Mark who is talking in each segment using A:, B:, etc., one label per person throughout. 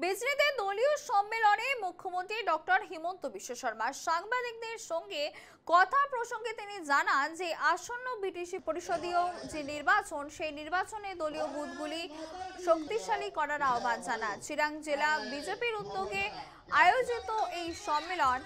A: বিজেপিতে দলীয় সম্মেলনে মুখ্যমন্ত্রী ডক্টর হিমন্ত বিশ্ব শর্মা সাংবাদিকদের সঙ্গে কথা প্রসঙ্গে তিনি জানান যে আসন্ন বিটিসি পরিষদীয় যে নির্বাচন সেই নির্বাচনে দলীয় বুথগুলি শক্তিশালী করার আহ্বান জানান। চিরাং জেলা বিজেপির উদ্যোগে আয়োজিত এই সম্মেলন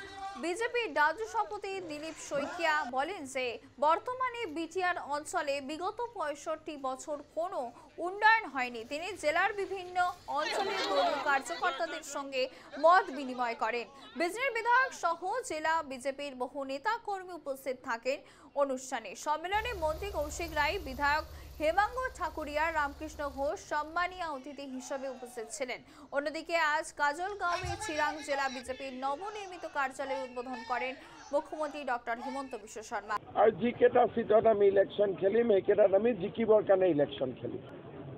A: বিজেপির রাজ্য সভাপতি দিলীপ শইকিয়া বলেন যে বর্তমানে বিটিআর অঞ্চলে বিগত ৬৫ বছর কোনো উন্নয়ন হয়নি। তিনি জেলার বিভিন্ন অঞ্চলের দলীয় কার্যকর্তাদের সঙ্গে মত বিনিময় করেন। বিজেপির বিধায়ক সহ জেলা বিজেপির বহু নেতা কর্মী উপস্থিত থাকেন অনুষ্ঠানে। সম্মেলনে মন্ত্রী কৌশিক রায়, বিধায়ক হেমাঙ্গ ঠাকুরিয়া, রামকৃষ্ণ ঘোষ সম্মানীয় অতিথি হিসেবে উপস্থিত ছিলেন। অন্যদিকে আজ কাজলগাঁওয়ে চিরাং জেলা বিজেপির নবনির্মিত কার্যালয় উদ্বোধন করেন মুখ্যমন্ত্রী ডক্টর হিমন্ত বিশ্ব শর্মা।
B: আর যিকেইটা সিটত আমি ইলেকশন খেলিম সেইকেইটাত আমি জিকিবৰ কাৰণে ইলেকশন খেলিম,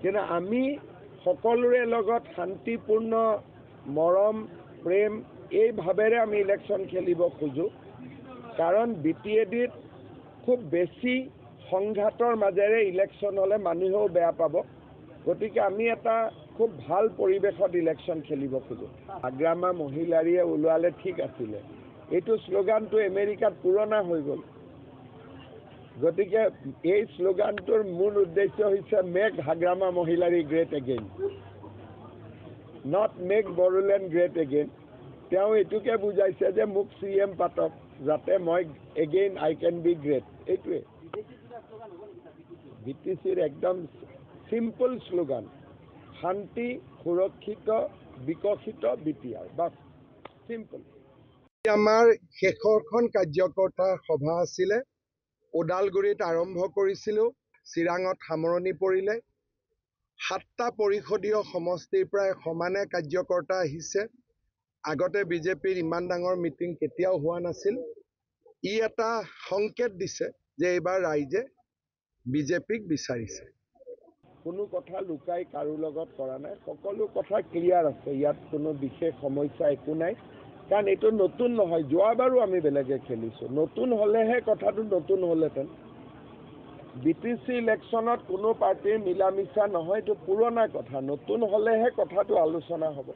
B: কিন্তু আমি সকলোৰে লগত শান্তিপূৰ্ণ মৰম প্ৰেম এই ভাৱেৰে আমি ইলেকশন খেলিব খোজো। কাৰণ বিটিএডিত খুব বেছি সংঘাতৰ মাজেৰে ইলেকশন হ'লে মানুহেও বেয়া পাব। গতিকে আমি এটা খুব ভাল পৰিৱেশত ইলেকশন খেলিব খোজো। আগ্ৰামা মহিলাৰীয়ে ওলোৱালে ঠিক আছিলে, এইটো শ্লোগানটো আমেৰিকাত পুৰণা হৈ গ'ল। গতিকে এই শ্লোগানটোৰ মূল উদ্দেশ্য হৈছে make Hagrama Mohilary great again, not make Bodoland great again. তেওঁ এইটোকে বুজাইছে যে মোক CM পাতক যাতে মই again I can be great. এইটোৱে BTCৰ একদম চিম্পল শ্লোগান, শান্তি সুৰক্ষিত বিকশিত BTR, বাছ চিম্পল। আমাৰ শেষৰখন কাৰ্যকৰ্তা সভা আছিলে, ওদালগুৰিত আৰম্ভ কৰিছিলোঁ, চিৰাঙত সামৰণি পৰিলে। 7টা পৰিষদীয় সমষ্টিৰ প্ৰায় সমানে কাৰ্যকৰ্তা আহিছে। আগতে বিজেপিৰ ইমান ডাঙৰ মিটিং কেতিয়াও হোৱা নাছিল। ই এটা সংকেত দিছে যে এইবাৰ ৰাইজে বিজেপিক বিচাৰিছে। কোনো কথা লুকাই কাৰো লগত কৰা নাই, সকলো কথা ক্লিয়াৰ আছে। ইয়াত কোনো বিশেষ সমস্যা একো নাই, কাৰণ এইটো নতুন নহয়। যোৱাবাৰো আমি বেলেগে খেলিছোঁ, নতুন হ'লেহে কথাটো নতুন হ'লহেঁতেন। BTC ইলেকশ্যনত কোনো পাৰ্টিৰ মিলা মিছা নহয়, এইটো পুৰণা কথা। নতুন হ'লেহে কথাটো আলোচনা হ'ব।